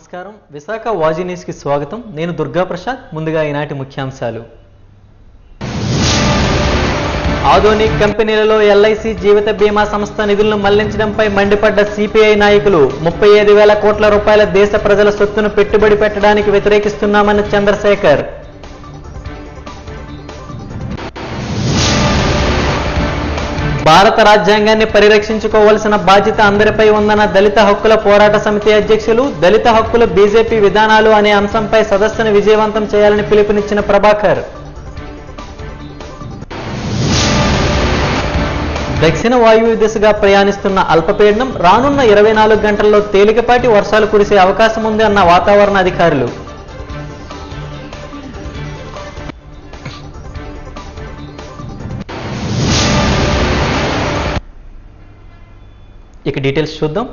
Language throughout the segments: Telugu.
నమస్కారం. విశాఖ వాజీ న్యూస్కి స్వాగతం. నేను దుర్గా ప్రసాద్. ముందుగా ఈనాటి ముఖ్యాంశాలు. ఆధునిక్ కంపెనీలలో ఎల్ఐసి జీవిత బీమా సంస్థ నిధులను మళ్లించడంపై మండిపడ్డ సిపిఐ నాయకులు 35,000 కోట్ల రూపాయల దేశ ప్రజల సొత్తును పెట్టుబడి పెట్టడానికి వ్యతిరేకిస్తున్నామన్న చంద్రశేఖర్. భారత రాజ్యాంగాన్ని పరిరక్షించుకోవాల్సిన బాధ్యత అందరిపై ఉందన్న దళిత హక్కుల పోరాట సమితి అధ్యక్షులు. దళిత హక్కుల బీజేపీ విధానాలు అనే అంశంపై సదస్సును విజయవంతం చేయాలని పిలుపునిచ్చిన ప్రభాకర్. దక్షిణ వాయువ్య దిశగా ప్రయాణిస్తున్న అల్పపీడనం రానున్న 24 గంటల్లో తేలికపాటి వర్షాలు కురిసే అవకాశం ఉంది అన్న వాతావరణ అధికారులు. ఇక డీటెయిల్స్ చూద్దాం.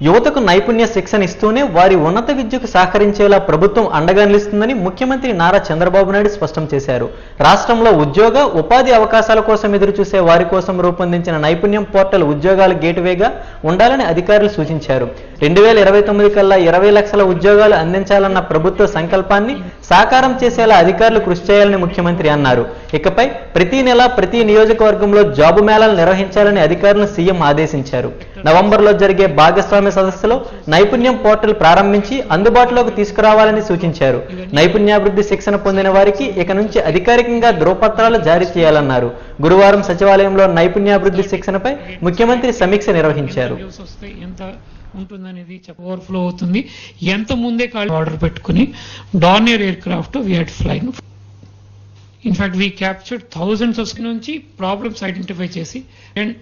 యువతకు నైపుణ్య శిక్షణ ఇస్తూనే వారి ఉన్నత విద్యకు సహకరించేలా ప్రభుత్వం అండగా నిలుస్తుందని ముఖ్యమంత్రి నారా చంద్రబాబు నాయుడు స్పష్టం చేశారు. రాష్ట్రంలో ఉద్యోగ ఉపాధి అవకాశాల కోసం ఎదురుచూసే వారి కోసం రూపొందించిన నైపుణ్యం పోర్టల్ ఉద్యోగాల గేట్వేగా ఉండాలని అధికారులు సూచించారు. 2029 కల్లా 20 లక్షల ఉద్యోగాలు అందించాలన్న ప్రభుత్వ సంకల్పాన్ని సాకారం చేసేలా అధికారులు కృషి చేయాలని ముఖ్యమంత్రి అన్నారు. ఇకపై ప్రతి నెల ప్రతి నియోజకవర్గంలో జాబు మేళాలు నిర్వహించాలని అధికారులను సీఎం ఆదేశించారు. నవంబర్లో జరిగే భాగస్వామ్య సదస్సులో నైపుణ్యం పోర్టల్ ప్రారంభించి అందుబాటులోకి తీసుకురావాలని సూచించారు. నైపుణ్యాభివృద్ధి శిక్షణ పొందిన వారికి ఇక నుంచి అధికారికంగా ధృవపత్రాలు జారీ చేయాలన్నారు. గురువారం సచివాలయంలో నైపుణ్యాభివృద్ధి శిక్షణపై ముఖ్యమంత్రి సమీక్ష నిర్వహించారు. ఉంటుందనేది ఓవర్ఫ్లో అవుతుంది. ఎంత ముందే ఆర్డర్ పెట్టుకుని Dornier aircraft we had flown. In fact we captured thousands of నుంచి ప్రాబ్లమ్స్ ఐడెంటిఫై చేసి and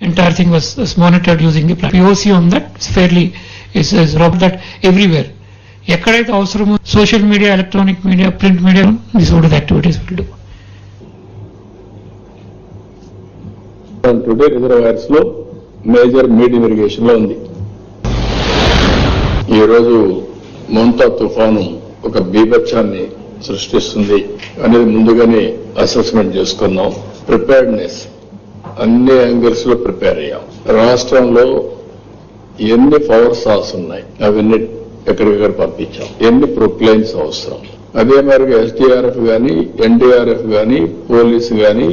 entire thing was monitored using the POC on that. It's fairly is robust that everywhere. ఎక్కడైతే అవసరమో social media, electronic media, print media, this would activities will do. Today reservoirs లో మేజర్ మీడియం ఇరిగేషన్ లో ఉంది. ఈరోజు మోంతా తుఫాను ఒక బీభత్సాన్ని సృష్టిస్తుంది అనేది ముందుగానే అసెస్మెంట్ చేసుకున్నాం. ప్రిపేర్డ్నెస్ అన్ని యాంగిల్స్ లో ప్రిపేర్ అయ్యాం. రాష్ట్రంలో ఎన్ని పవర్ సాల్స్ ఉన్నాయి అవన్నీ ఎక్కడికక్కడ పంపించాం. ఎన్ని ప్రొక్లైన్స్ అవసరం, అదే మరి ఎస్డీఆర్ఎఫ్ గానీ, ఎన్డీఆర్ఎఫ్ గానీ, పోలీసు గానీ,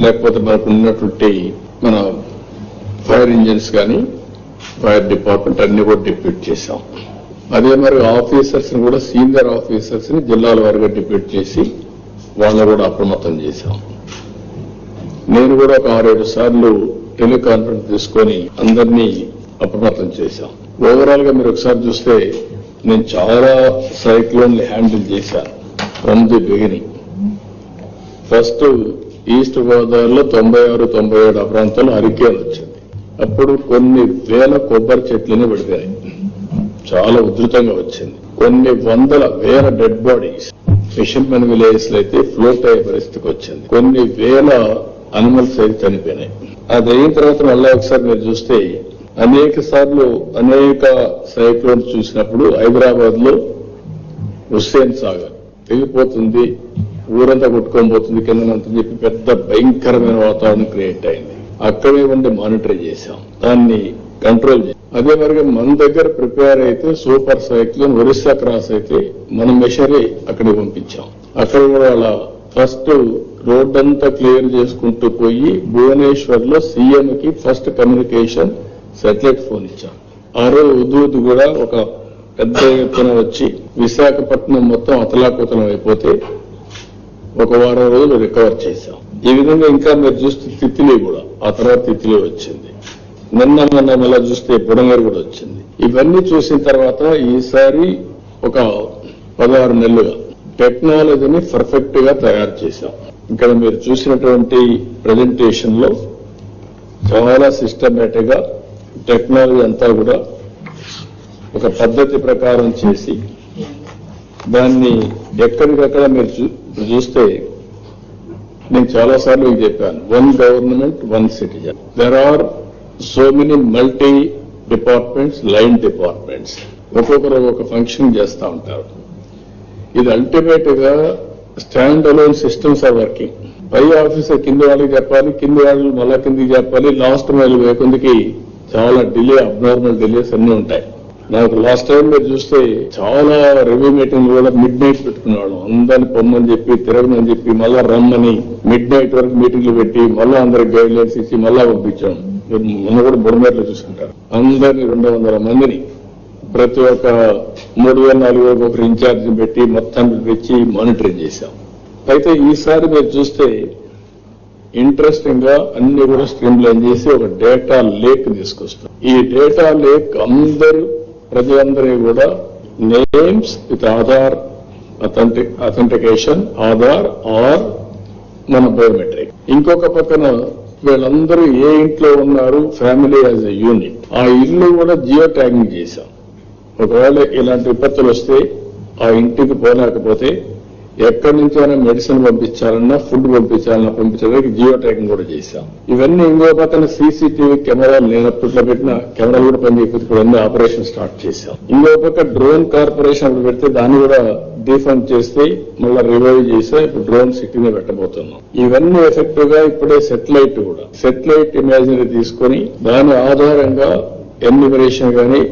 లేకపోతే మనకు ఉన్నటువంటి మన ఫైర్ ఇంజిన్స్ గానీ, ఫైర్ డిపార్ట్మెంట్ అన్ని కూడా డిప్యూట్ చేశాం. అదే మరి ఆఫీసర్స్ ని కూడా, సీనియర్ ఆఫీసర్స్ ని జిల్లాల వారిగా డిప్యూట్ చేసి వాళ్ళని కూడా అప్రమత్తం చేశాం. నేను కూడా ఒక 6-7 సార్లు టెలికాన్ఫరెన్స్ తీసుకొని అందరినీ అప్రమత్తం చేశాం. ఓవరాల్ గా మీరు ఒకసారి చూస్తే నేను చాలా సైక్లోన్ హ్యాండిల్ చేశాను from the beginning. First east గోదావరిలో 96-97 ఆ ప్రాంతంలో హరికేన్ వచ్చింది. అప్పుడు కొన్ని వేల కొబ్బరి చెట్లని పడిపోయాయి. చాలా ఉధృతంగా వచ్చింది. కొన్ని వేల డెడ్ బాడీస్ ఫిషర్మెన్ విలేజెస్ లో అయితే ఫ్లోట్ అయ్యే పరిస్థితికి వచ్చింది. కొన్ని వేల అనిమల్స్ అయితే చనిపోయినాయి. అది అయిన తర్వాత మళ్ళా ఒకసారి మీరు చూస్తే అనేక సార్లు అనేక సైక్లోన్స్ చూసినప్పుడు హైదరాబాద్ లో హుస్సేన్ సాగర్ తెగిపోతుంది, ఊరంతా కొట్టుకోబోతుంది కిందనంతని చెప్పి పెద్ద భయంకరమైన వాతావరణం క్రియేట్ అయింది. అక్కడే ఉండి మానిటర్ చేశాం, దాన్ని కంట్రోల్ చేశాం. అదే మరిగా మన దగ్గర ప్రిపేర్ అయితే సూపర్ సైక్లోన్ ఒరిస్సా క్రాస్ అయితే మనం మెషరీ అక్కడికి పంపించాం. అక్కడ కూడా వాళ్ళ ఫస్ట్ రోడ్ అంతా క్లియర్ చేసుకుంటూ పోయి భువనేశ్వర్ లో సీఎం కి ఫస్ట్ కమ్యూనికేషన్ శాటిలైట్ ఫోన్ ఇచ్చాం. ఆ రోజు ఉదూద్ కూడా ఒక పెద్ద ఎత్తున వచ్చి విశాఖపట్నం మొత్తం అతలాకుతలం అయిపోతే ఒక వారం రోజులు రికవర్ చేశాం. ఈ విధంగా ఇంకా మీరు చూస్తే తిత్లీ కూడా, ఆ తర్వాత తిత్లీ వచ్చింది. మొన్న మళ్ళా చూస్తే బుడంగర్ కూడా వచ్చింది. ఇవన్నీ చూసిన తర్వాత ఈసారి ఒక 16 నెలలుగా టెక్నాలజీని పర్ఫెక్ట్ గా తయారు చేశాం. ఇక్కడ మీరు చూసినటువంటి ప్రెజెంటేషన్ లో చాలా సిస్టమేటిక్ గా టెక్నాలజీ అంతా కూడా ఒక పద్ధతి ప్రకారం చేసి దాన్ని ఎక్కడికక్కడ మీరు చూస్తే నేను చాలాసార్లు మీకు చెప్పాను, 1 government 1 citizen. There are so many multi departments, line departments, ఒక్కొక్కరు ఒక ఫంక్షన్ చేస్తూ ఉంటారు. ఇది అల్టిమేట్ గా stand alone systems are working. పై ఆఫీసర్ కింది వాళ్ళకి చెప్పాలి, కింది వాళ్ళు మళ్ళా కిందికి చెప్పాలి, లాస్ట్ మైల్ వేకుందికి చాలా డిలే, అబ్నార్మల్ డిలేస్ అన్ని ఉంటాయి. నాకు లాస్ట్ టైం మీరు చూస్తే చాలా రివ్యూ మీటింగ్ కూడా మిడ్ నైట్ పెట్టుకునేవాళ్ళం. అందరిని పొమ్మని చెప్పి తిరగమని చెప్పి మళ్ళా రమ్మని మిడ్ నైట్ వరకు మీటింగ్లు పెట్టి మళ్ళా అందరికి గైడ్ లైన్స్ ఇచ్చి మళ్ళా పంపించాం. మొన్న కూడా బుడమేట్లు చూసుకుంటారు. అందరినీ 200 మందిని ప్రతి ఒక్క 3,000-4,000 ఒకరు ఇన్ఛార్జిని పెట్టి మొత్తం తెచ్చి మానిటరింగ్ చేశాం. అయితే ఈసారి మీరు చూస్తే ఇంట్రెస్టింగ్ గా అన్ని కూడా స్ట్రీమ్ లైన్ చేసి ఒక డేటా లేక్ తీసుకొస్తాం. ఈ డేటా లేక్ ప్రజలందరూ కూడా names with Aadhaar authentication, Aadhaar or మన బయోమెట్రిక్. ఇంకొక పక్కన వీళ్ళందరూ ఏ ఇంట్లో ఉన్నారు, ఫ్యామిలీ యాజ్ ఎ యూనిట్, ఆ ఇల్లు కూడా జియో ట్యాగింగ్ చేశాం. ఒకవేళ ఇలాంటి విపత్తులు వస్తే ఆ ఇంటికి పోలేకపోతే ఎక్కడి నుంచైనా మెడిసిన్ పంపించాలన్నా ఫుడ్ పంపించడానికి జియో ట్యాగింగ్ కూడా చేశాం. ఇవన్నీ ఇంకో పక్కన సీసీటీవీ కెమెరాలు లేనప్పట్లో పెట్టిన కెమెరాలు కూడా పనిచేయకపోతే కూడా అన్ని ఆపరేషన్ స్టార్ట్ చేశాం. ఇంకో పక్క డ్రోన్ కార్పొరేషన్ అప్పుడు పెడితే దాన్ని కూడా డిఫండ్ చేస్తే మళ్ళీ రివైవ్ చేసా ఇప్పుడు డ్రోన్ సిటీని పెట్టబోతున్నాం. ఇవన్నీ ఎఫెక్టివ్ గా ఇప్పుడే సెటిలైట్ ఇమేజరీ తీసుకొని దాని ఆధారంగా ఎన్యూమరేషన్ గానీ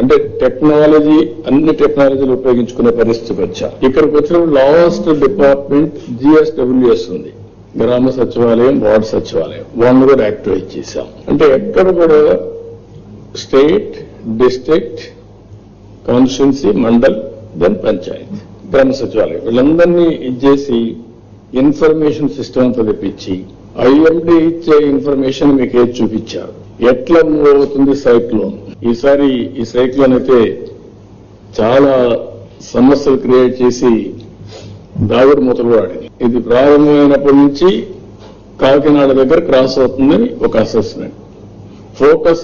అంటే టెక్నాలజీ అన్ని టెక్నాలజీలు ఉపయోగించుకునే పరిస్థితికి వచ్చా. ఇక్కడికి వచ్చినప్పుడు లాస్ట్ డిపార్ట్మెంట్ GSWS ఉంది, గ్రామ సచివాలయం, వార్డు సచివాలయం, వాళ్ళని కూడా యాక్టివేట్ చేశాం. అంటే ఎక్కడ కూడా state, district, constituency, mandal, then panchayat, గ్రామ సచివాలయం వీళ్ళందరినీ ఇచ్చేసి ఇన్ఫర్మేషన్ సిస్టమ్ అంతా తెప్పించి IMD ఇచ్చే ఇన్ఫర్మేషన్ మీకు ఏది చూపించారు, ఎట్లా మూవ్ అవుతుంది సైక్లోన్. ఈసారి ఈ సైక్లోన్ అయితే చాలా సమస్యలు క్రియేట్ చేసి దాగుడు మూతలు ఆడింది. ఇది ప్రారంభమైనప్పటి నుంచి కాకినాడ దగ్గర క్రాస్ అవుతుందని ఒక అసెస్మెంట్.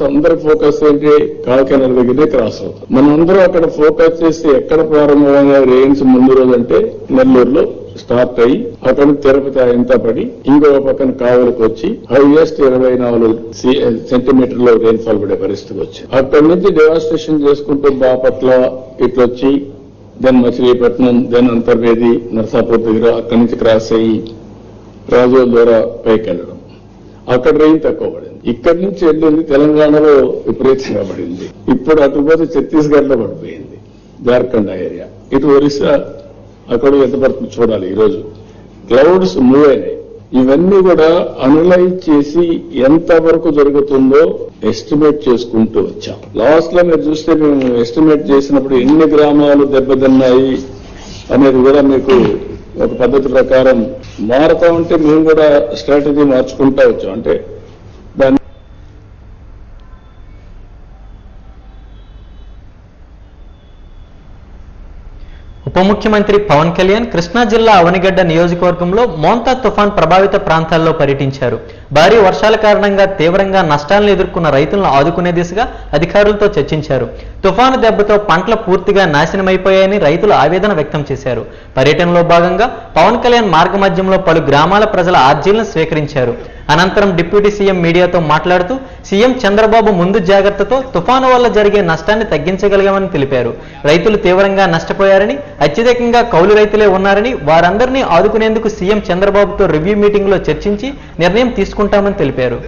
అందరి ఫోకస్ ఏంటి, కాకినాడ దగ్గరే క్రాస్ అవుతుంది. మనందరూ అక్కడ ఫోకస్ చేసి ఎక్కడ ప్రారంభమైన రెయిన్స్ ముందు రోజు అంటే నెల్లూరులో స్టార్ట్ అయ్యి అక్కడ తిరుపతి ఎంత పడి ఇంకొక పక్కన కావలికి వచ్చి హైయెస్ట్ 24 సెంటీమీటర్ల రెయిన్ఫాల్ పడే పరిస్థితికి వచ్చింది. అక్కడి నుంచి డెవాస్టేషన్ చేసుకుంటూ బాపట్ల ఇట్లొచ్చి దెన్ మచిలీపట్నం, దెన్ అంతర్వేది, నర్సాపూర్ దగ్గర అక్కడి నుంచి క్రాస్ అయ్యి రాజోల్ ద్వారా పైకి వెళ్ళడం. అక్కడ రెయిన్ తక్కువ పడింది. ఇక్కడి నుంచి వెళ్ళింది తెలంగాణలో విపరీతంగా పడింది. ఇప్పుడు అటుపోతే ఛత్తీస్గఢ్ లో పడిపోయింది, జార్ఖండ్ ఏరియా, ఇటు ఒరిస్సా అక్కడ ఎంత పడుతుంది చూడాలి. ఈరోజు క్లౌడ్స్ మూవ్ అయినాయి. ఇవన్నీ కూడా అనలైజ్ చేసి ఎంత వరకు జరుగుతుందో ఎస్టిమేట్ చేసుకుంటూ వచ్చాం. లాస్ట్ లో మీరు చూస్తే మేము ఎస్టిమేట్ చేసినప్పుడు ఎన్ని గ్రామాలు దెబ్బతిన్నాయి అనేది కూడా మీకు ఒక పద్ధతి ప్రకారం మారుతా ఉంటే మేము కూడా స్ట్రాటజీ మార్చుకుంటా వచ్చాం. అంటే దాన్ని ఉప ముఖ్యమంత్రి పవన్ కళ్యాణ్ కృష్ణా జిల్లా అవనిగడ్డ నియోజకవర్గంలో మోంతా తుఫాన్ ప్రభావిత ప్రాంతాల్లో పర్యటించారు. భారీ వర్షాల కారణంగా తీవ్రంగా నష్టాలను ఎదుర్కొన్న రైతులను ఆదుకునే దిశగా అధికారులతో చర్చించారు. తుఫాను దెబ్బతో పంటలు పూర్తిగా నాశనమైపోయాయని రైతులు ఆవేదన వ్యక్తం చేశారు. పర్యటనలో భాగంగా పవన్ కళ్యాణ్ మార్గమధ్యంలో పలు గ్రామాల ప్రజల ఆర్జీలను స్వీకరించారు. అనంతరం డిప్యూటీ సీఎం మీడియాతో మాట్లాడుతూ సీఎం చంద్రబాబు ముందు జాగ్రత్తతో తుఫాను వల్ల జరిగే నష్టాన్ని తగ్గించగలిగామని తెలిపారు. రైతులు తీవ్రంగా నష్టపోయారని, అత్యధికంగా కౌలు రైతులే ఉన్నారని, వారందరినీ ఆదుకునేందుకు సీఎం చంద్రబాబుతో రివ్యూ మీటింగ్ లో చర్చించి నిర్ణయం తీసుకుంటామని తెలిపారు.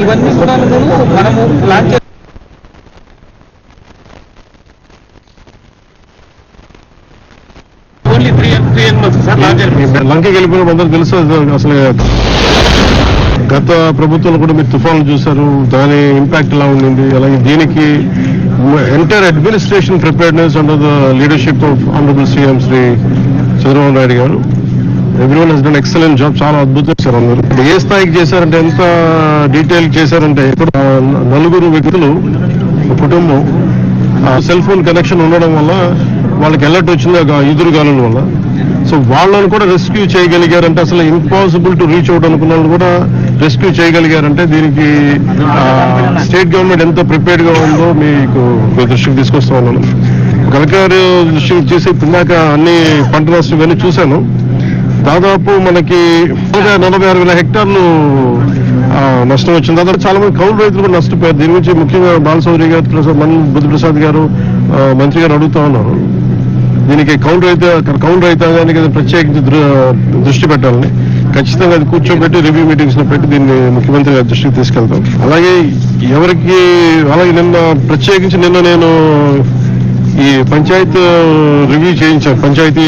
ఇవన్నీ కూడా మనము ప్లాన్ లంకకి వెళ్ళిపోయిన అందరూ తెలుసు. అసలు గత ప్రభుత్వంలో కూడా మీరు తుఫాన్లు చూశారు, దాని ఇంపాక్ట్ ఎలా ఉండింది. అలాగే దీనికి entire administration preparedness under the leadership of honourable CM Shri Chandrababu Naidu గారు. Everyone has done excellent job. చాలా అద్భుతం చేశారు అందరూ. ఏ స్థాయికి చేశారంటే, ఎంత డీటెయిల్ చేశారంటే, ఇప్పుడు 4 వ్యక్తులు కుటుంబం సెల్ ఫోన్ కనెక్షన్ ఉండడం వల్ల వాళ్ళకి అలర్ట్ వచ్చింది ఎదురుగాలుల వల్ల. సో వాళ్ళని కూడా రెస్క్యూ చేయగలిగారంటే, అసలు ఇంపాసిబుల్ టు రీచ్ అవుట్ అనుకున్న వాళ్ళు కూడా రెస్క్యూ చేయగలిగారంటే దీనికి స్టేట్ గవర్నమెంట్ ఎంత ప్రిపేర్డ్ గా ఉందో మీకు దృష్టికి తీసుకొస్తా ఉన్నాను. కలెక్టర్ దృష్టికి చేసి ఇందాక అన్ని పంట నష్టం ఇవన్నీ చూశాను. దాదాపు మనకి 46,000 హెక్టార్లు నష్టం వచ్చింది. దాదాపు చాలా మంది కౌలు రైతులు కూడా నష్టపోయారు. దీని గురించి ముఖ్యంగా బాలసౌరి గారు, బుద్ధిప్రసాద్ గారు, మంత్రి గారు అడుగుతా ఉన్నారు. దీనికి కౌలు రైతాంగానికి ప్రత్యేకించి దృష్టి పెట్టాలని. ఖచ్చితంగా అది కూర్చోబెట్టి రివ్యూ మీటింగ్స్ లో పెట్టి దీన్ని ముఖ్యమంత్రి గారి దృష్టికి తీసుకెళ్తాం. అలాగే నిన్న ప్రత్యేకించి నేను ఈ పంచాయత్ రివ్యూ చేయించాను, పంచాయతీ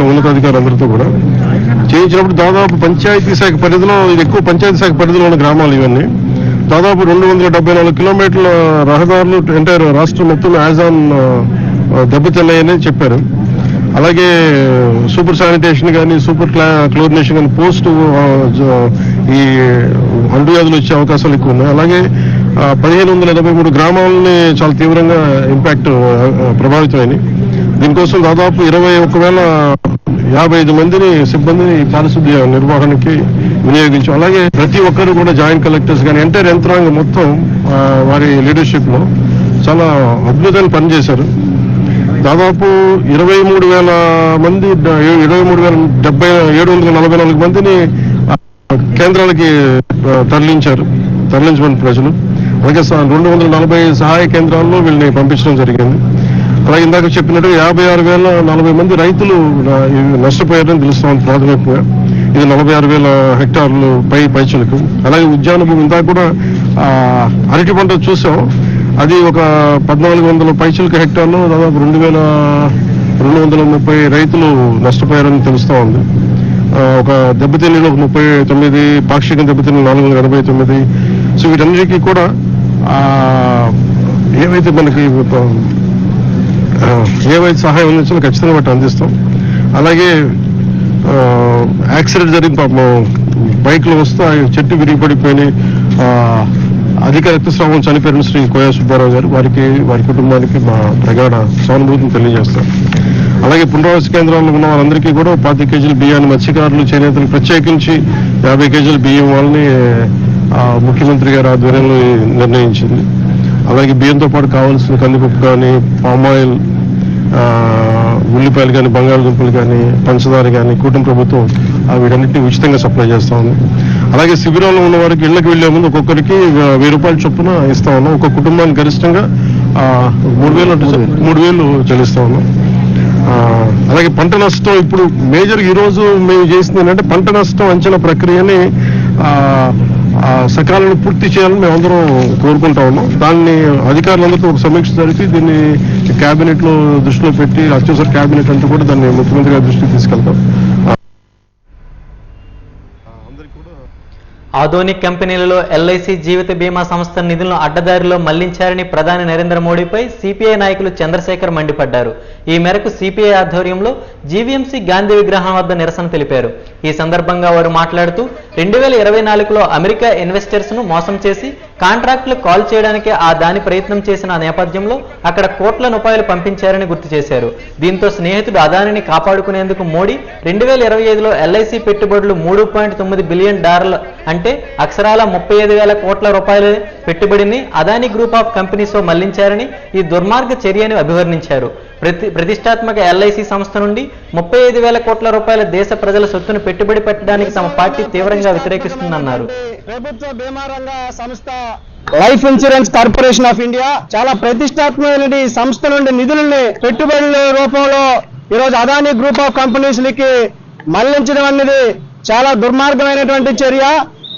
ఉన్నతాధికారులందరితో కూడా చేయించినప్పుడు దాదాపు పంచాయతీ శాఖ పరిధిలో, ఇది ఎక్కువ పంచాయతీ శాఖ పరిధిలో ఉన్న గ్రామాలు ఇవన్నీ, దాదాపు 274 కిలోమీటర్ల రహదారులు ఎంటైర్ రాష్ట్రం మొత్తం యాజ్ ఆన్ దెబ్బతిన్నాయని చెప్పారు. అలాగే సూపర్ శానిటేషన్ కానీ సూపర్ క్లోరినేషన్ కానీ పోస్ట్ ఈ అంటువ్యాధులు వచ్చే అవకాశాలు ఎక్కువ ఉన్నాయి. అలాగే 1583 గ్రామాలని చాలా తీవ్రంగా ఇంపాక్ట్ ప్రభావితమైనవి. దీనికోసం దాదాపు 21,055 మందిని సిబ్బందిని పారిశుద్ధ్య నిర్వహణకి వినియోగించాం. అలాగే ప్రతి ఒక్కరు కూడా జాయింట్ కలెక్టర్స్ కానీ ఎంటైర్ యంత్రాంగం మొత్తం వారి లీడర్షిప్ లో చాలా అద్భుతంగా పనిచేశారు. దాదాపు 23,000 మంది 23,744 మందిని కేంద్రాలకి తరలించమని ప్రజలు. అలాగే 240 సహాయ కేంద్రాల్లో వీళ్ళని పంపించడం జరిగింది. అలాగే ఇందాక చెప్పినట్టు 56,040 మంది రైతులు నష్టపోయారని తెలుస్తామని ప్రాథమికంగా. ఇది 46,000 హెక్టార్లు పైచులకు. అలాగే ఉద్యాన భూమి ఇందాక కూడా అరటి పంట చూసాం, అది ఒక 1,400 పైచులకు హెక్టార్లు దాదాపు 2,230 రైతులు నష్టపోయారని తెలుస్తా ఉంది. ఒక దెబ్బతిల్లు ఒక 39, పాక్షిక దెబ్బతిల్లు 489. సో వీటన్నిటికీ కూడా ఏవైతే మనకి సహాయం అందించాలో ఖచ్చితంగా బట్టి అందిస్తాం. అలాగే యాక్సిడెంట్ జరిగిన పాపం బైక్ లో వస్తే చెట్టు విరిగి పడిపోయినాయి, అధిక రక్తస్రావం చనిపోయిన శ్రీ కోయా సుబ్బారావు గారు, వారి కుటుంబానికి మా ప్రగాఢ సానుభూతిని తెలియజేస్తాం. అలాగే పునరావాస కేంద్రాల్లో ఉన్న వాళ్ళందరికీ కూడా 25 కేజీల బియ్యాన్ని మత్స్యకారులు, చేనేతలు ప్రత్యేకించి 50 కేజీల బియ్యం వాళ్ళని ముఖ్యమంత్రి గారి ఆధ్వర్యంలో నిర్ణయించింది. అలాగే బియ్యంతో పాటు కావాల్సిన కందిపప్పు కానీ, పామాయిల్, ఉల్లిపాయలు కానీ, బంగాళదుంపలు కానీ, పంచదార కానీ కుటుంబ ప్రభుత్వం వీటన్నిటిని ఉచితంగా సప్లై చేస్తా ఉంది. అలాగే శిబిరాల్లో ఉన్న వారికి ఇళ్లకు వెళ్లే ముందు ఒక్కొక్కరికి 1,000 రూపాయల చొప్పున ఇస్తా ఉన్నాం. ఒక్కొక్క కుటుంబానికి గరిష్టంగా 3,000 చెల్లిస్తా ఉన్నాం. అలాగే పంట నష్టం ఇప్పుడు మేజర్ ఈ రోజు మేము చేసింది ఏంటంటే పంట నష్టం అంచనా ప్రక్రియని సకాలంలో పూర్తి చేయాలని మేమందరం కోరుకుంటా ఉన్నాం. దాన్ని అధికారులందరితో ఒక సమీక్ష జరిపి దీన్ని కేబినెట్ లో దృష్టిలో పెట్టి అత్యవసర కేబినెట్ అంటూ కూడా దాన్ని ముఖ్యమంత్రి గారి దృష్టికి తీసుకెళ్తాం. ఆధునిక్ కంపెనీలలో ఎల్ఐసి జీవిత బీమా సంస్థ నిధులను అడ్డదారిలో మళ్లించారని ప్రధాని నరేంద్ర మోడీపై సిపిఐ నాయకులు చంద్రశేఖర్ మండిపడ్డారు. ఈ మేరకు సిపిఐ ఆధ్వర్యంలో జీవీఎంసీ గాంధీ విగ్రహం వద్ద నిరసన తెలిపారు. ఈ సందర్భంగా వారు మాట్లాడుతూ 2024లో అమెరికా ఇన్వెస్టర్స్ ను మోసం చేసి కాంట్రాక్టులు కాల్ చేయడానికి దాని ప్రయత్నం చేసిన నేపథ్యంలో అక్కడ కోట్ల రూపాయలు పంపించారని గుర్తు చేశారు. దీంతో స్నేహితుడు అదానిని కాపాడుకునేందుకు మోడీ 2025లో ఎల్ఐసి పెట్టుబడులు $3.9 బిలియన్ అంటే అక్షరాల 35,000 కోట్ల రూపాయల పెట్టుబడిని అదానీ గ్రూప్ ఆఫ్ కంపెనీస్ తో మళ్లించారని ఈ దుర్మార్గ చర్యని అభివర్ణించారు. ప్రతిష్టాత్మక ఎల్ఐసి సంస్థ నుండి 35,000 కోట్ల రూపాయల దేశ ప్రజల సొత్తును పెట్టుబడి పెట్టడానికి తమ పార్టీ తీవ్రంగా వ్యతిరేకిస్తుందన్నారు. ప్రభుత్వ బీమా రంగ సంస్థ life insurance corporation of India చాలా ప్రతిష్టాత్మకమైన సంస్థ నుండి నిధులని పెట్టుబడుల రూపంలో ఈరోజు అదానీ గ్రూప్ ఆఫ్ కంపెనీస్ కి మళ్లించడం అనేది చాలా దుర్మార్గమైనటువంటి చర్య.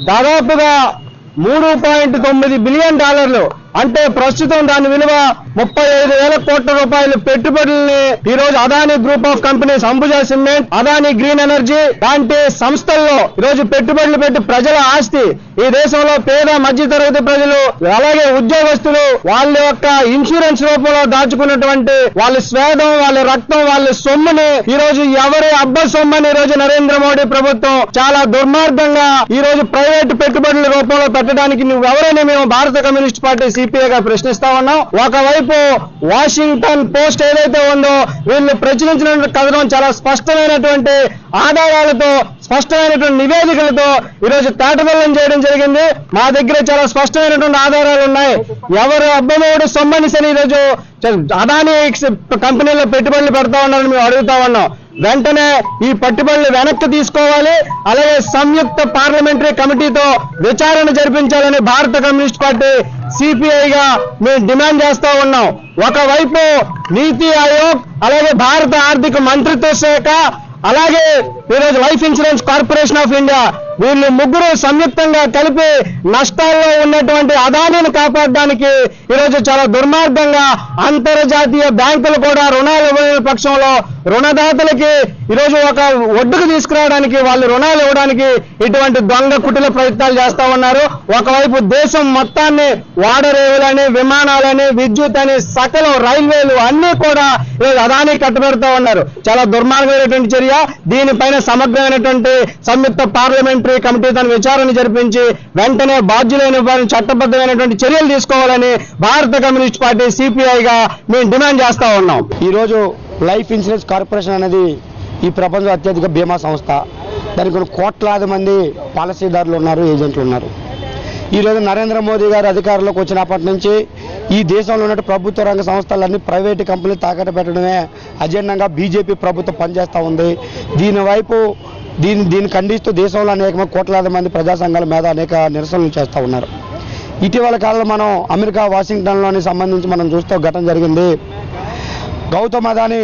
దాదాపుగా $3.9 బిలియన్ అంటే ప్రస్తుతం దాని విలువ 35,000 కోట్ల రూపాయలు పెట్టుబడుల్ని ఈ రోజు Adani group of companies, Ambuja cement, Adani green energy లాంటి సంస్థల్లో ఈ రోజు పెట్టుబడులు పెట్టి ప్రజల ఆస్తి, ఈ దేశంలో పేద మధ్యతరగతి ప్రజలు అలాగే ఉద్యోగస్తులు వాళ్ళ యొక్క ఇన్సూరెన్స్ రూపంలో దాచుకున్నటువంటి వాళ్ళ స్వేదం, వాళ్ళ రక్తం, వాళ్ళ సొమ్ముని ఈ రోజు ఎవరి అబ్బ సొమ్మని ఈ రోజు నరేంద్ర మోడీ ప్రభుత్వం చాలా దుర్మార్గంగా ఈ రోజు ప్రైవేట్ పెట్టుబడుల రూపంలో పెట్టడానికి నువ్వెవరైనా మేము భారత కమ్యూనిస్ట్ పార్టీ సిపిఐగా ప్రశ్నిస్తా ఉన్నాం. ఒకవైపు వాషింగ్టన్ పోస్ట్ ఏదైతే ఉందో వీళ్ళు ప్రచురించిన కథనం చాలా స్పష్టమైనటువంటి ఆధారాలతో, స్పష్టమైనటువంటి నివేదికలతో ఈరోజు తేటతెల్లం చేయడం జరిగింది. మా దగ్గర చాలా స్పష్టమైనటువంటి ఆధారాలు ఉన్నాయి. ఎవరు అబ్బమోడు సొమ్మనిసని ఈరోజు అదానీ కంపెనీలో పెట్టుబడులు పెడతా ఉన్నారని మేము అడుగుతా ఉన్నాం. వెంటనే ఈ పెట్టుబడులు వెనక్కి తీసుకోవాలి. అలాగే సంయుక్త పార్లమెంటరీ కమిటీతో విచారణ జరిపించాలని భారత కమ్యూనిస్ట్ పార్టీ సిపిఐగా మేము డిమాండ్ చేస్తా ఉన్నాం. ఒకవైపు నీతి ఆయోగ్, అలాగే భారత ఆర్థిక మంత్రిత్వ శాఖ, అలాగే ఈరోజు life insurance corporation of India వీళ్ళు ముగ్గురు సంయుక్తంగా కలిపి నష్టాల్లో ఉన్నటువంటి అదానీని కాపాడడానికి ఈరోజు చాలా దుర్మార్గంగా అంతర్జాతీయ బ్యాంకులు కూడా రుణాలు ఇవ్వని పక్షంలో రుణదాతలకి ఈరోజు ఒక ఒడ్డుకు తీసుకురావడానికి వాళ్ళు రుణాలు ఇవ్వడానికి ఇటువంటి దొంగ కుటిల ప్రయత్నాలు చేస్తా ఉన్నారు. ఒకవైపు దేశం మొత్తాన్ని వాడరేవులని, విమానాలని, విద్యుత్ అని, సకలం రైల్వేలు అన్ని కూడా అదానీ కట్టబెడతా ఉన్నారు. చాలా దుర్మార్గమైనటువంటి చర్య. దీనిపైన సమగ్రమైనటువంటి సంయుక్త పార్లమెంటరీ కమిటీ తన విచారణ జరిపించి వెంటనే బాధ్యులైన వారిని చట్టబద్ధమైనటువంటి చర్యలు తీసుకోవాలని భారత కమ్యూనిస్ట్ పార్టీ సిపిఐగా మేము డిమాండ్ చేస్తా ఉన్నాం. ఈరోజు లైఫ్ ఇన్సూరెన్స్ కార్పొరేషన్ అనేది ఈ ప్రపంచ అత్యధిక బీమా సంస్థ. దానికి కొన్ని కోట్లాది మంది పాలసీదారులు ఉన్నారు, ఏజెంట్లు ఉన్నారు. ఈరోజు నరేంద్ర మోదీ గారు అధికారంలోకి వచ్చినప్పటి నుంచి ఈ దేశంలో ఉన్న ప్రభుత్వ రంగ సంస్థలన్నీ ప్రైవేటు కంపెనీలు తాకట్టు పెట్టడమే అజెండాగా బీజేపీ ప్రభుత్వం పనిచేస్తూ ఉంది. దీన్ని ఖండిస్తూ దేశంలో అనేక కోట్లాది మంది ప్రజా సంఘాల మీద అనేక నిరసనలు చేస్తూ ఉన్నారు. ఇటీవల కాలంలో మనం అమెరికా వాషింగ్టన్లోని సంబంధించి మనం చూస్తూ ఘటన జరిగింది. గౌతమ్ అదానీ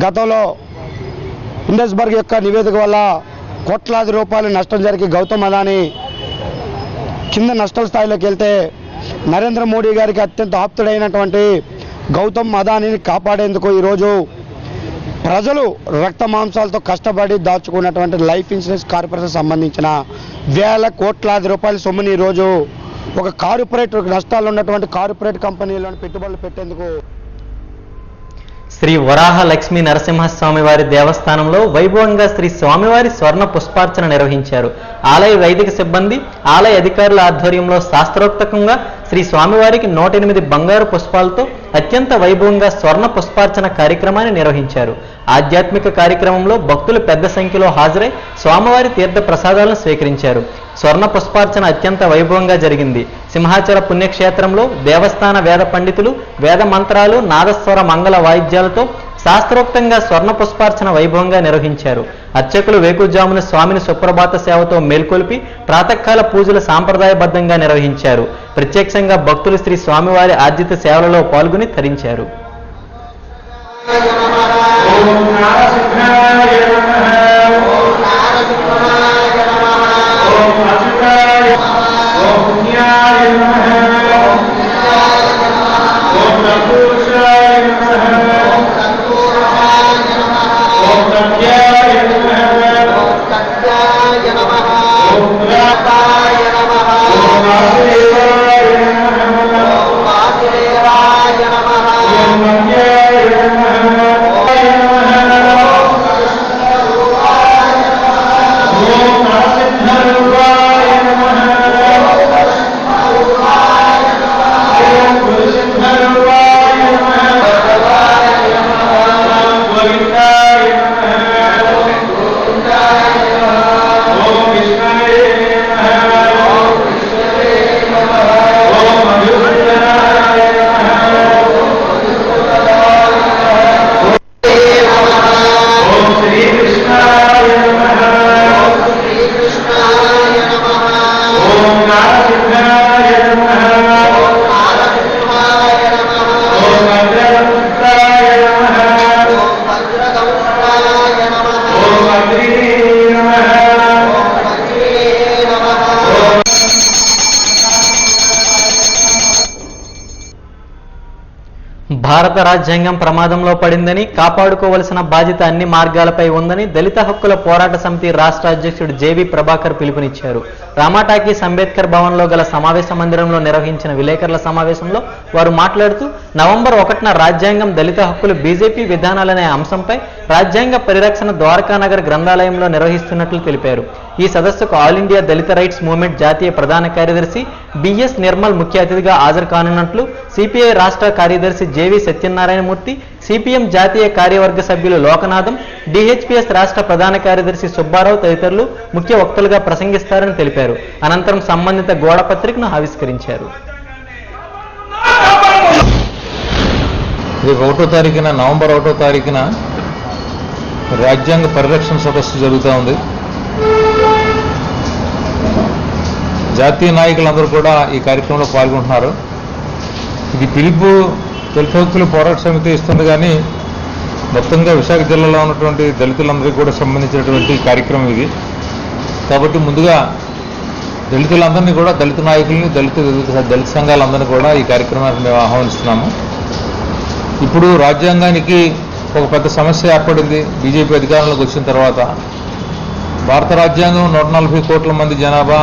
గతంలో ఇండస్బర్గ్ యొక్క నివేదిక వల్ల కోట్లాది రూపాయలు నష్టం జరిగి గౌతమ్ అదానీ కింద నష్టాల స్థాయిలోకి వెళ్తే నరేంద్ర మోడీ గారికి అత్యంత ఆప్తుడైనటువంటి గౌతమ్ అదానీని కాపాడేందుకు ఈరోజు ప్రజలు రక్త మాంసాలతో కష్టపడి దాచుకున్నటువంటి లైఫ్ ఇన్సూరెన్స్ కార్పొరేషన్ సంబంధించిన వేల కోట్లాది రూపాయల సొమ్ముని ఈరోజు ఒక కార్పొరేట్ నష్టాలు ఉన్నటువంటి కార్పొరేట్ కంపెనీలను పెట్టుబడులు పెట్టేందుకు శ్రీ వరాహ లక్ష్మీ నరసింహస్వామి వారి దేవస్థానంలో వైభవంగా శ్రీ స్వామివారి స్వర్ణ పుష్పార్చన నిర్వహించారు. ఆలయ వైదిక సిబ్బంది, ఆలయ అధికారుల ఆధ్వర్యంలో శాస్త్రోక్తంగా శ్రీ స్వామివారికి 108 బంగారు పుష్పాలతో అత్యంత వైభవంగా స్వర్ణ పుష్పార్చన కార్యక్రమాన్ని నిర్వహించారు. ఆధ్యాత్మిక కార్యక్రమంలో భక్తులు పెద్ద సంఖ్యలో హాజరై స్వామివారి తీర్థ ప్రసాదాలను స్వీకరించారు. స్వర్ణ పుష్పార్చన అత్యంత వైభవంగా జరిగింది. సింహాచల పుణ్యక్షేత్రంలో దేవస్థాన వేద పండితులు వేద మంత్రాలు, నాదస్వర మంగళ వాయిద్యాలతో శాస్త్రోక్తంగా స్వర్ణ పుష్పార్చన వైభవంగా నిర్వహించారు. అర్చకులు వేకుజామున స్వామిని సుప్రభాత సేవతో మేల్కొల్పి ప్రాతకాల పూజలు సాంప్రదాయబద్ధంగా నిర్వహించారు. ప్రత్యక్షంగా భక్తులు శ్రీ స్వామివారి ఆర్జిత సేవలలో పాల్గొని తరించారు. భారత రాజ్యాంగం ప్రమాదంలో పడిందని, కాపాడుకోవలసిన బాధ్యత అన్ని మార్గాలపై ఉందని దళిత హక్కుల పోరాట సమితి రాష్ట్ర అధ్యక్షుడు జేవి ప్రభాకర్ పిలుపునిచ్చారు. రామాటాకీస్ అంబేద్కర్ భవన్లో గల సమావేశ మందిరంలో నిర్వహించిన విలేకరుల సమావేశంలో వారు మాట్లాడుతూ నవంబర్ 1న రాజ్యాంగం దళిత హక్కులు బీజేపీ విధానాలనే అంశంపై రాజ్యాంగ పరిరక్షణ ద్వారకానగర్ గ్రంథాలయంలో నిర్వహిస్తున్నట్లు తెలిపారు. ఈ సదస్సుకు ఆల్ ఇండియా దళిత రైట్స్ మూవ్మెంట్ జాతీయ ప్రధాన కార్యదర్శి బిఎస్ నిర్మల్ ముఖ్య అతిథిగా హాజరు కానున్నట్లు సిపిఐ రాష్ట్ర కార్యదర్శి జేవి సత్యనారాయణమూర్తి, సిపిఎం జాతీయ కార్యవర్గ సభ్యులు లోకనాథం, డిహెచ్పిఎస్ రాష్ట్ర ప్రధాన కార్యదర్శి సుబ్బారావు తదితరులు ముఖ్య వక్తలుగా ప్రసంగిస్తారని తెలిపారు. అనంతరం సంబంధిత గోడ పత్రికను ఆవిష్కరించారు. నవంబర్ 1వ తారీఖున రాజ్యాంగ పరిరక్షణ సదస్సు జరుగుతూ ఉంది. జాతీయ నాయకులందరూ కూడా ఈ కార్యక్రమంలో పాల్గొంటున్నారు. ఇది పిలుపు దళిత హక్కుల పోరాట సమితి ఇస్తుంది, కానీ మొత్తంగా విశాఖ జిల్లాలో ఉన్నటువంటి దళితులందరికీ కూడా సంబంధించినటువంటి కార్యక్రమం ఇది. కాబట్టి ముందుగా దళితులందరినీ కూడా, దళిత నాయకుల్ని, దళిత సంఘాలందరినీ కూడా ఈ కార్యక్రమానికి మేము ఆహ్వానిస్తున్నాము. ఇప్పుడు రాజ్యాంగానికి ఒక పెద్ద సమస్య ఏర్పడింది. బీజేపీ అధికారంలోకి వచ్చిన తర్వాత భారత రాజ్యాంగం 140 కోట్ల మంది జనాభా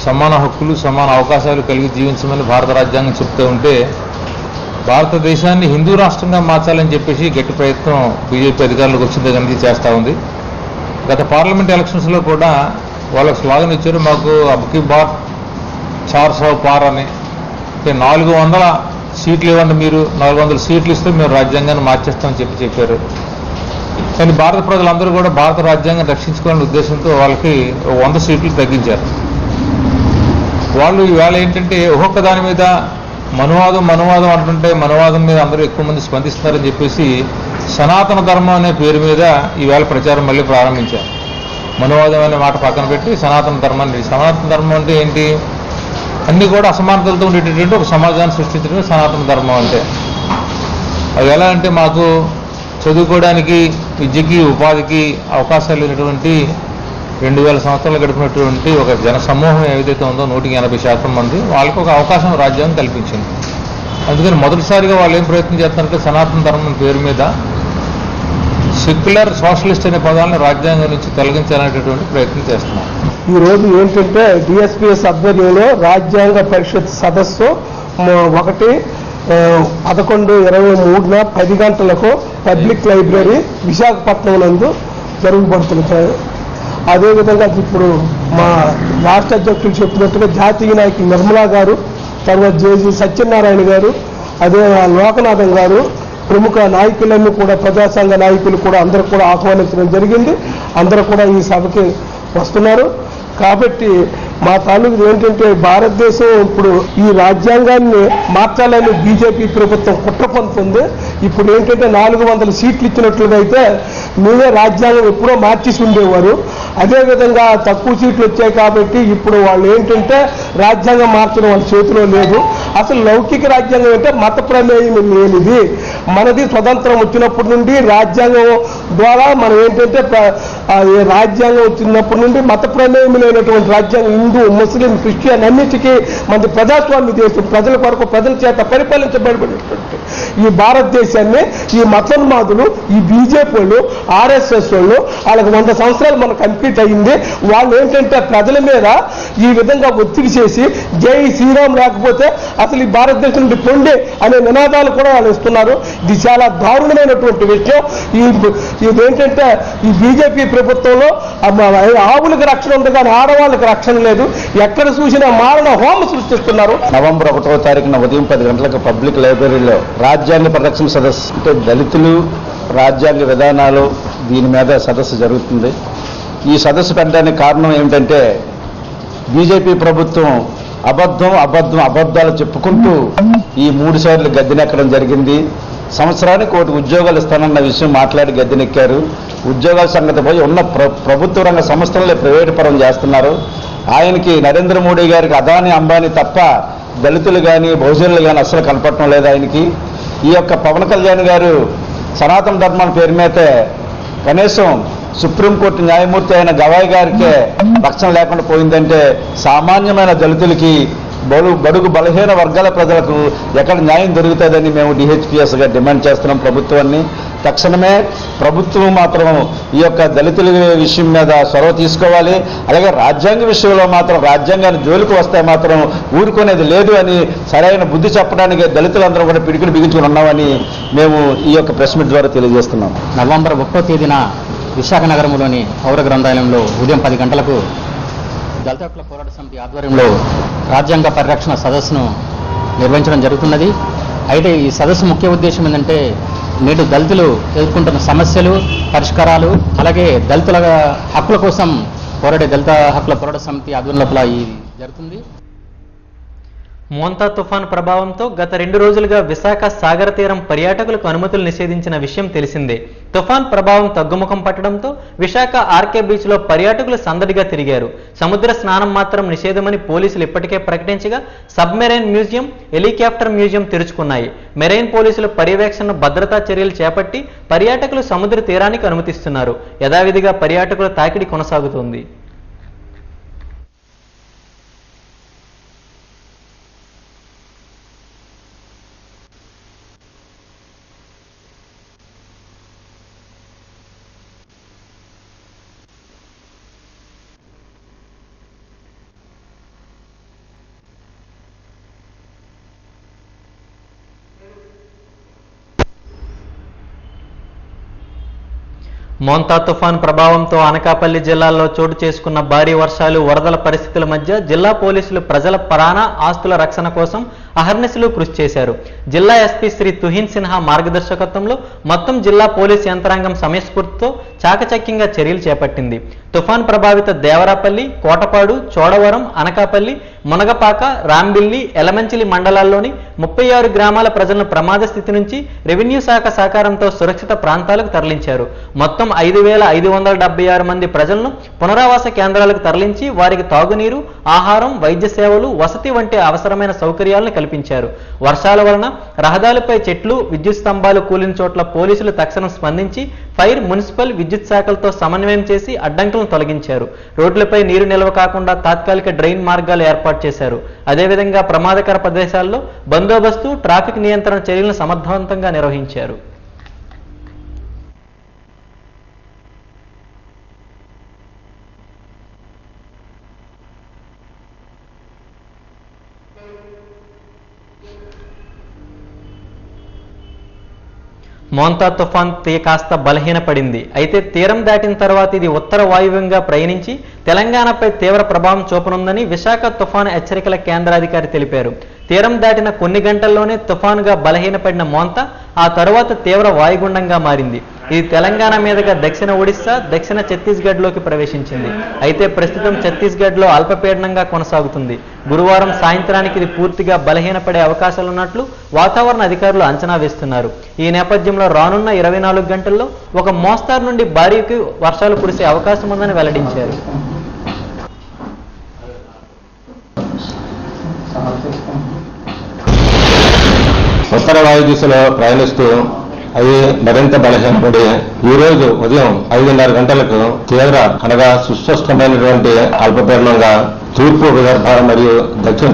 సమాన హక్కులు, సమాన అవకాశాలు కలిగి జీవించమని భారత రాజ్యాంగం చెప్తూ ఉంటే, భారతదేశాన్ని హిందూ రాష్ట్రంగా మార్చాలని చెప్పేసి గట్టి ప్రయత్నం బీజేపీ అధికారంలోకి వచ్చిన దగ్గర నుంచి చేస్తూ ఉంది. గత పార్లమెంట్ ఎలక్షన్స్లో కూడా వాళ్ళకు స్లోగన్ ఇచ్చారు, మాకు అబ్కి బార్ 400 పార్ అని. 400 సీట్లు ఇవ్వండి, మీరు 400 సీట్లు ఇస్తే మేము రాజ్యాంగాన్ని మార్చేస్తామని చెప్పారు. కానీ భారత ప్రజలందరూ కూడా భారత రాజ్యాంగం రక్షించుకోవాలనే ఉద్దేశంతో వాళ్ళకి 100 సీట్లు తగ్గించారు. వాళ్ళు ఈవేళ ఏంటంటే ఒక్కొక్క దాని మీద మనువాదం అంటుంటే మనువాదం మీద అందరూ ఎక్కువ మంది స్పందిస్తున్నారని చెప్పేసి సనాతన ధర్మం అనే పేరు మీద ఈవేళ ప్రచారం మళ్ళీ ప్రారంభించారు. మనువాదం అనే మాట పక్కన పెట్టి సనాతన ధర్మం అంటే ఏంటి? అన్నీ కూడా అసమానతలతో ఉండేటటువంటి ఒక సమాజాన్ని సృష్టించడమే సనాతన ధర్మం అంటే. అది ఎలా అంటే, మాకు చదువుకోవడానికి, విద్యకి, ఉపాధికి అవకాశాలు లేనటువంటి 2000 సంవత్సరాలు గడిపినటువంటి ఒక జన సమూహం ఏదైతే ఉందో 180% మంది, వాళ్ళకి ఒక అవకాశం రాజ్యాంగం కల్పించింది. అందుకని మొదటిసారిగా వాళ్ళు ఏం ప్రయత్నం చేస్తున్నారంటే సనాతన ధర్మం పేరు మీద సెక్యులర్ సోషలిస్ట్ అనే పదాలను రాజ్యాంగం నుంచి తొలగించాలనేటటువంటి ప్రయత్నం చేస్తున్నారు. ఈ రోజు ఏంటంటే డిఎస్పీఎస్ ఆధ్వర్యంలో రాజ్యాంగ పరిషత్ సదస్సు 1/11/23 10 గంటలకు పబ్లిక్ లైబ్రరీ విశాఖపట్నం నందు జరుగుబడుతున్నాయి. అదేవిధంగా ఇప్పుడు మా రాష్ట్ర అధ్యక్షులు చెప్పినట్టుగా జాతీయ నాయకులు నిర్మలా గారు, తర్వాత జేజీ సత్యనారాయణ గారు, అదే లోకనాథం గారు, ప్రముఖ నాయకులన్నీ కూడా, ప్రజా సంఘ నాయకులు కూడా అందరూ కూడా ఆహ్వానించడం జరిగింది. అందరూ కూడా ఈ సభకి వస్తున్నారు. కాబట్టి మా తాలూకు ఏంటంటే భారతదేశం ఇప్పుడు ఈ రాజ్యాంగాన్ని మార్చాలని బీజేపీ ప్రభుత్వం కుట్ర పొందుతుంది. ఇప్పుడు ఏంటంటే 400 సీట్లు ఇచ్చినట్లుగా అయితే మీదే రాజ్యాంగం ఎప్పుడో మార్చేసి ఉండేవారు. అదేవిధంగా తక్కువ సీట్లు వచ్చాయి కాబట్టి ఇప్పుడు వాళ్ళు ఏంటంటే రాజ్యాంగం మార్చడం వాళ్ళ చేతిలో లేదు. అసలు లౌకిక రాజ్యాంగం అంటే మత ప్రమేయం లేనిది. మనది స్వతంత్రం వచ్చినప్పటి నుండి రాజ్యాంగం ద్వారా మనం ఏంటంటే రాజ్యాంగం వచ్చినప్పటి నుండి మత ప్రమేయం లేనటువంటి రాజ్యాంగం హిందూ, ముస్లిం, క్రిస్టియన్ అన్నిటికీ మనది ప్రజాస్వామ్య దేశం. ప్రజల కొరకు, ప్రజల చేత పరిపాలించబడినటువంటి ఈ భారతదేశాన్ని ఈ మతోన్మాదులు, ఈ బీజేపీ వాళ్ళు, ఆర్ఎస్ఎస్ వాళ్ళు, వాళ్ళకి 100 సంవత్సరాలు మనకు కంప్లీట్ అయింది. వాళ్ళు ఏంటంటే ప్రజల మీద ఈ విధంగా ఒత్తిడి చేసి జై శ్రీరామ్ లేకపోతే అసలు ఈ భారతదేశం నుండి పొండే అనే నినాదాలు కూడా వాళ్ళు ఇస్తున్నారు. ఇది చాలా దారుణమైనటువంటి విషయం. ఇదేంటంటే ఈ బీజేపీ ప్రభుత్వంలో ఆవులకు రక్షణ ఉంది కానీ ఆడవాళ్ళకి రక్షణ లేదు. ఎక్కడ చూసినా మారణ హోమ సృష్టిస్తున్నారు. నవంబర్ 1వ తారీఖున ఉదయం 10 గంటలకు పబ్లిక్ లైబ్రరీలో రాజ్యాంగ పరిరక్షణ సదస్సు, అంటే దళితులు, రాజ్యాంగ విధానాలు, దీని మీద సదస్సు జరుగుతుంది. ఈ సదస్సు పెట్టడానికి కారణం ఏమిటంటే బీజేపీ ప్రభుత్వం అబద్ధాలు చెప్పుకుంటూ ఈ 3 సార్లు గద్దెనెక్కడం జరిగింది. సంవత్సరానికి 1 ఉద్యోగాలు ఇస్తానన్న విషయం మాట్లాడి గద్దెనెక్కారు. ఉద్యోగాల సంగతి పోయి ఉన్న ప్రభుత్వ రంగ సంస్థలనే ప్రైవేటు పరం చేస్తున్నారు. ఆయనకి నరేంద్ర మోడీ గారికి అదానీ, అంబానీ తప్ప దళితులు కానీ బహుజనులు కానీ అస్సలు కనపడటం లేదు ఆయనకి. ఈ యొక్క పవన్ కళ్యాణ్ గారు సనాతన ధర్మం పేరు మీదే కనీసం సుప్రీంకోర్టు న్యాయమూర్తి అయిన గవాయ్ గారికే రక్షణ లేకుండా పోయిందంటే సామాన్యమైన దళితులకి, బడుగు బలహీన వర్గాల ప్రజలకు ఎక్కడ న్యాయం దొరుకుతుందని మేము డిహెచ్పిఎస్గా డిమాండ్ చేస్తున్నాం ప్రభుత్వాన్ని. తక్షణమే ప్రభుత్వం మాత్రం ఈ యొక్క దళితుల విషయం మీద చొరవ తీసుకోవాలి. అలాగే రాజ్యాంగ విషయంలో మాత్రం రాజ్యాంగాన్ని జోలికి వస్తే మాత్రం ఊరుకునేది లేదు అని సరైన బుద్ధి చెప్పడానికి దళితులందరూ కూడా పిడికిలు బిగించుకుని ఉన్నామని మేము ఈ యొక్క ప్రెస్ మీట్ ద్వారా తెలియజేస్తున్నాం. నవంబర్ 1వ తేదీన విశాఖ నగరంలోని పౌర గ్రంథాలయంలో ఉదయం 10 గంటలకు దళిత హక్కుల పోరాట సమితి ఆధ్వర్యంలో రాజ్యాంగ పరిరక్షణ సదస్సును నిర్వహించడం జరుగుతున్నది. అయితే ఈ సదస్సు ముఖ్య ఉద్దేశం ఏంటంటే నేడు దళితులు ఎదుర్కొంటున్న సమస్యలు, పరిష్కారాలు, అలాగే దళితుల హక్కుల కోసం పోరాడే దళిత హక్కుల పోరాట సమితి ఆధ్వర్యంలో ఇది జరుగుతుంది. మోంతా తుఫాన్ ప్రభావంతో గత 2 రోజులుగా విశాఖ సాగర తీరం పర్యాటకులకు అనుమతులు నిషేధించిన విషయం తెలిసిందే. తుఫాన్ ప్రభావం తగ్గుముఖం పట్టడంతో విశాఖ ఆర్కే బీచ్లో పర్యాటకులు సందడిగా తిరిగారు. సముద్ర స్నానం మాత్రం నిషేధమని పోలీసులు ఇప్పటికే ప్రకటించగా సబ్మెరైన్ మ్యూజియం, హెలికాప్టర్ మ్యూజియం తెరుచుకున్నాయి. మెరైన్ పోలీసులు పర్యవేక్షణ భద్రతా చర్యలు చేపట్టి పర్యాటకులు సముద్ర తీరానికి అనుమతిస్తున్నారు. యథావిధిగా పర్యాటకుల తాకిడి కొనసాగుతోంది. మోంతా తుఫాన్ ప్రభావంతో అనకాపల్లి జిల్లాలో చోటు చేసుకున్న భారీ వర్షాలు, వరదల పరిస్థితుల మధ్య జిల్లా పోలీసులు ప్రజల ప్రాణ ఆస్తుల రక్షణ కోసం అహర్నిశలు కృషి చేశారు. జిల్లా ఎస్పీ శ్రీ తుహిన్ సిన్హా మార్గదర్శకత్వంలో మొత్తం జిల్లా పోలీసు యంత్రాంగం సమయస్ఫూర్తితో చాకచక్యంగా చర్యలు చేపట్టింది. తుఫాన్ ప్రభావిత దేవరాపల్లి, కోటపాడు, చోడవరం, అనకాపల్లి, మునగపాక, రాంబిల్లి, ఎలమంచిలి మండలాల్లోని 36 గ్రామాల ప్రజలను ప్రమాద స్థితి నుంచి రెవెన్యూ శాఖ సహకారంతో సురక్షిత ప్రాంతాలకు తరలించారు. మొత్తం 5,576 మంది ప్రజలను పునరావాస కేంద్రాలకు తరలించి వారికి తాగునీరు, ఆహారం, వైద్య సేవలు, వసతి వంటి అవసరమైన సౌకర్యాలను కల్పించారు. వర్షాల వలన రహదారులపై చెట్లు, విద్యుత్ స్తంభాలు కూలిన చోట్ల పోలీసులు తక్షణం స్పందించి ఫైర్, మున్సిపల్, విద్యుత్ శాఖలతో సమన్వయం చేసి అడ్డంకులను తొలగించారు. రోడ్లపై నీరు నిల్వ కాకుండా తాత్కాలిక డ్రైన్ మార్గాలు ఏర్పాటు చేశారు. అదేవిధంగా ప్రమాదకర ప్రదేశాల్లో బందోబస్తు, ట్రాఫిక్ నియంత్రణ చర్యలను సమర్థవంతంగా నిర్వహించారు. మోంతా తుఫాన్ కాస్త బలహీనపడింది. అయితే తీరం దాటిన తర్వాత ఇది ఉత్తర వాయువ్యంగా ప్రయాణించి తెలంగాణపై తీవ్ర ప్రభావం చూపనుందని విశాఖ తుఫాను హెచ్చరికల కేంద్రాధికారి తెలిపారు. తీరం దాటిన కొన్ని గంటల్లోనే తుఫానుగా బలహీనపడిన మోంతా ఆ తరువాత తీవ్ర వాయుగుండంగా మారింది. ఇది తెలంగాణ మీదుగా దక్షిణ ఒడిశా, దక్షిణ ఛత్తీస్గఢ్లోకి ప్రవేశించింది. అయితే ప్రస్తుతం ఛత్తీస్గఢ్లో అల్పపీడనంగా కొనసాగుతుంది. గురువారం సాయంత్రానికి ఇది పూర్తిగా బలహీనపడే అవకాశాలున్నట్లు వాతావరణ అధికారులు అంచనా వేస్తున్నారు. ఈ నేపథ్యంలో రానున్న 24 గంటల్లో ఒక మోస్తారు నుండి భారీకి వర్షాలు కురిసే అవకాశం ఉందని వెల్లడించారు. ఉత్తర వాయు దిశలో ప్రయాణిస్తూ అవి మరింత బలహీనపడి ఈ రోజు ఉదయం 5:30 గంటలకు తీవ్ర అనగా సుస్పష్టమైనటువంటి అల్పపీడనంగా తూర్పు విదర్భ మరియు దక్షిణ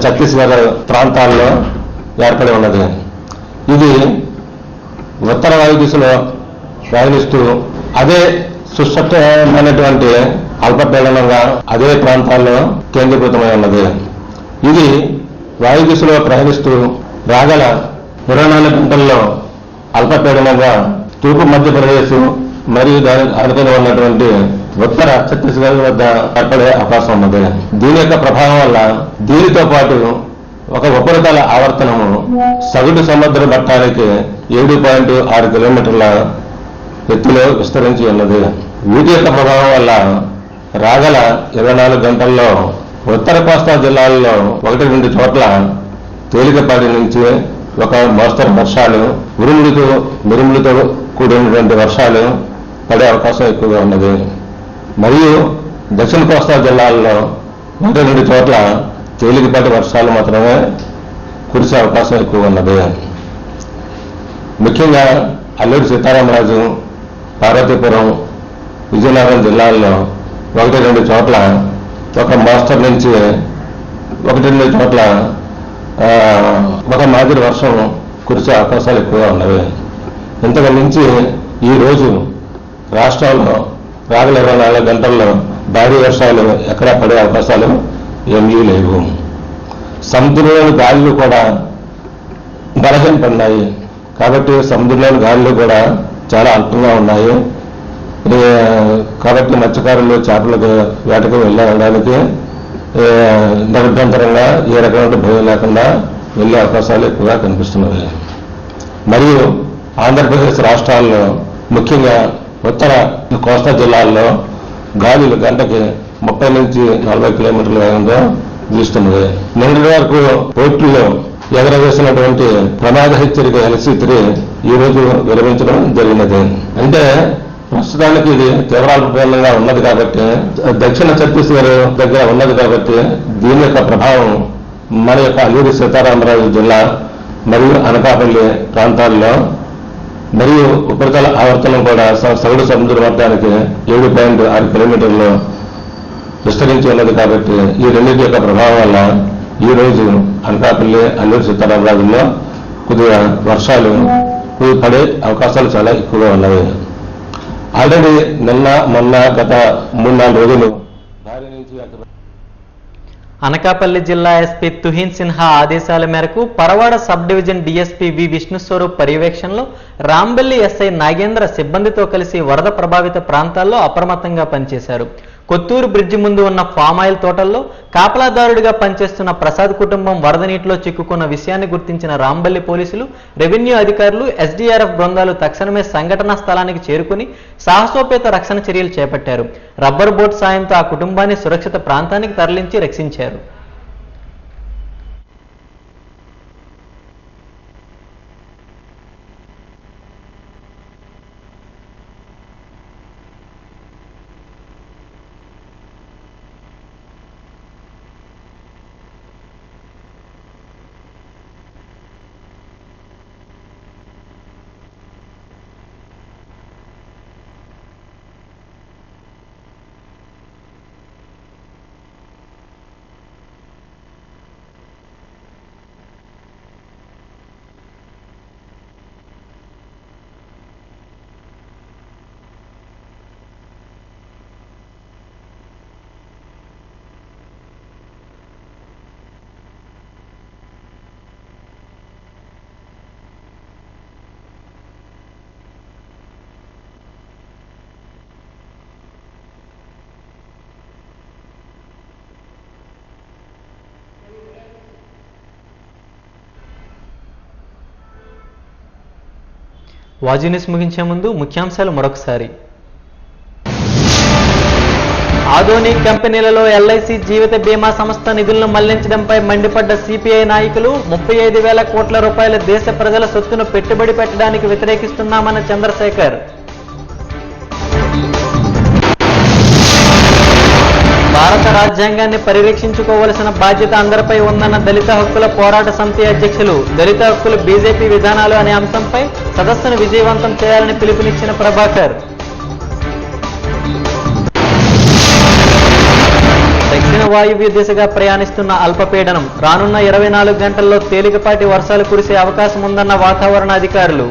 ఛత్తీస్గఢ్ ప్రాంతాల్లో ఏర్పడి ఉన్నది. ఇది ఉత్తర వాయు దిశలో ప్రయాణిస్తూ అదే సుస్పష్టమైనటువంటి అల్పపీడనంగా అదే ప్రాంతాల్లో కేంద్రీకృతమై ఉన్నది. ఇది వాయు దిశలో ప్రయాణిస్తూ రాగల 24 గంటల్లో అల్పపీడనంగా తూర్పు మధ్యప్రదేశ్ మరియు దాని ఆనుకొని ఉన్నటువంటి ఉత్తర ఛత్తీస్గఢ్ వద్ద ఏర్పడే అవకాశం ఉన్నది. దీని యొక్క ప్రభావం వల్ల దీనితో పాటు ఒక ఉపరితల ఆవర్తనము సగటు సముద్ర మట్టానికి 7.6 కిలోమీటర్ల ఎత్తులో విస్తరించి ఉన్నది. వీటి యొక్క ప్రభావం వల్ల రాగల 24 గంటల్లో ఉత్తర కోస్తా జిల్లాల్లో 1-2 చోట్ల తేలికపాటి నుంచి ఒక మోస్తరు వర్షాలు, మెరుములతో కూడినటువంటి వర్షాలు పడే అవకాశం ఎక్కువగా ఉన్నది. మరియు దక్షిణ కోస్తా జిల్లాల్లో 1-2 చోట్ల తేలికపాటి వర్షాలు మాత్రమే కురిసే అవకాశం ఎక్కువగా ఉన్నది. ముఖ్యంగా అల్లూరి సీతారామరాజు, పార్వతీపురం, విజయనగరం జిల్లాల్లో 1-2 చోట్ల ఒక మోస్తరు నుంచి 1-2 చోట్ల ఒక మాదిరి వర్షం కురిసే అవకాశాలు ఎక్కువగా ఉన్నవి. ఇంతకు మించి ఈ రోజు రాష్ట్రంలో రాగల 24 గంటల్లో భారీ వర్షాలు ఎక్కడా పడే అవకాశాలు ఏమీ లేవు. సముద్రంలోని గాలులు కూడా బలహీనపడినాయి కాబట్టి సముద్రంలోని గాలులు కూడా చాలా అల్పంగా ఉన్నాయి. కాబట్టి మత్స్యకారులు చేపలకు వేటకు వెళ్ళడానికి నిరభ్యంతరంగా ఏ రకమైన భయం లేకుండా వెళ్లే అవకాశాలు ఎక్కువగా కనిపిస్తున్నాయి. మరియు ఆంధ్రప్రదేశ్ రాష్ట్రాల్లో ముఖ్యంగా ఉత్తర కోస్తా జిల్లాల్లో గాలులు గంటకి 30 నుంచి 40 కిలోమీటర్ల వేగంతో దృష్టముంది. నిన్నటి వరకు పోర్టుల్లో ఎగరవేసినటువంటి ప్రమాద హెచ్చరిక LC3 ఈ రోజు విరమించడం జరిగినది. అంటే ప్రస్తుతానికి ఇది తీవ్రాల్పంగా ఉన్నది కాబట్టి, దక్షిణ ఛత్తీస్గఢ్ దగ్గర ఉన్నది కాబట్టి దీని యొక్క ప్రభావం మన యొక్క అల్లూరి సీతారామరాజు జిల్లా మరియు అనకాపల్లి ప్రాంతాల్లో మరియు ఉపరితల ఆవర్తనం కూడా సగటు సముద్ర మట్టానికి 7.6 కిలోమీటర్లు విస్తరించి ఉన్నది కాబట్టి ఈ రెండింటి యొక్క ప్రభావం వల్ల ఈ రోజు అనకాపల్లి అల్లూరి సీతారామరాజులో కొద్దిగా వర్షాలు పడే అవకాశాలు చాలా ఎక్కువగా ఉన్నాయి. ఆల్రెడీ నిన్న మొన్న గత 3-4 రోజులు భారీ నుంచి అనకాపల్లి జిల్లా ఎస్పీ తుహిన్ సిన్హా ఆదేశాల మేరకు పరవాడ సబ్ డివిజన్ డీఎస్పీ వి విష్ణుస్వరూప్ పర్యవేక్షణలో రాంబెల్లి ఎస్ఐ నాగేంద్ర సిబ్బందితో కలిసి వరద ప్రభావిత ప్రాంతాల్లో అప్రమత్తంగా పనిచేశారు. కొత్తూరు బ్రిడ్జి ముందు ఉన్న ఫామ్ ఆయిల్ తోటల్లో కాపలాదారుడిగా పనిచేస్తున్న ప్రసాద్ కుటుంబం వరద నీటిలో చిక్కుకున్న విషయాన్ని గుర్తించిన రాంబెల్లి పోలీసులు, రెవెన్యూ అధికారులు, SDRF బృందాలు తక్షణమే సంఘటనా స్థలానికి చేరుకుని సాహసోపేత రక్షణ చర్యలు చేపట్టారు. రబ్బర్ బోట్ సాయంతో ఆ కుటుంబాన్ని సురక్షిత ప్రాంతానికి తరలించి రక్షించారు. వాజీ న్యూస్ ముగించే ముందు ముఖ్యాంశాలు మరొకసారి. ఆధోనిక్ కంపెనీలలో LIC జీవిత బీమా సంస్థ నిధులను మళ్లించడంపై మండిపడ్డ CPI నాయకులు 35,000 కోట్ల రూపాయల దేశ ప్రజల సొత్తును పెట్టుబడి పెట్టడానికి వ్యతిరేకిస్తున్నామన్న చంద్రశేఖర్. భారత రాజ్యాంగాన్ని పరిరక్షించుకోవలసిన బాధ్యత అందరిపై ఉందన్న దళిత హక్కుల పోరాట సమితి అధ్యక్షులు. దళిత హక్కులు బీజేపీ విధానాలు అనే అంశంపై సదస్సును విజయవంతం చేయాలని పిలుపునిచ్చిన ప్రభాకర్. దక్షిణ వాయువ్య దిశగా ప్రయాణిస్తున్న అల్పపీడనం రానున్న 24 గంటల్లో తేలికపాటి వర్షాలు కురిసే అవకాశం ఉందన్న వాతావరణ అధికారులు.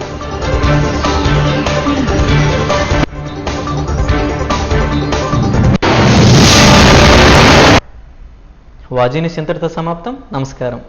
వాజీ న్యూస్ ఇంతటితో సమాప్తం. నమస్కారం.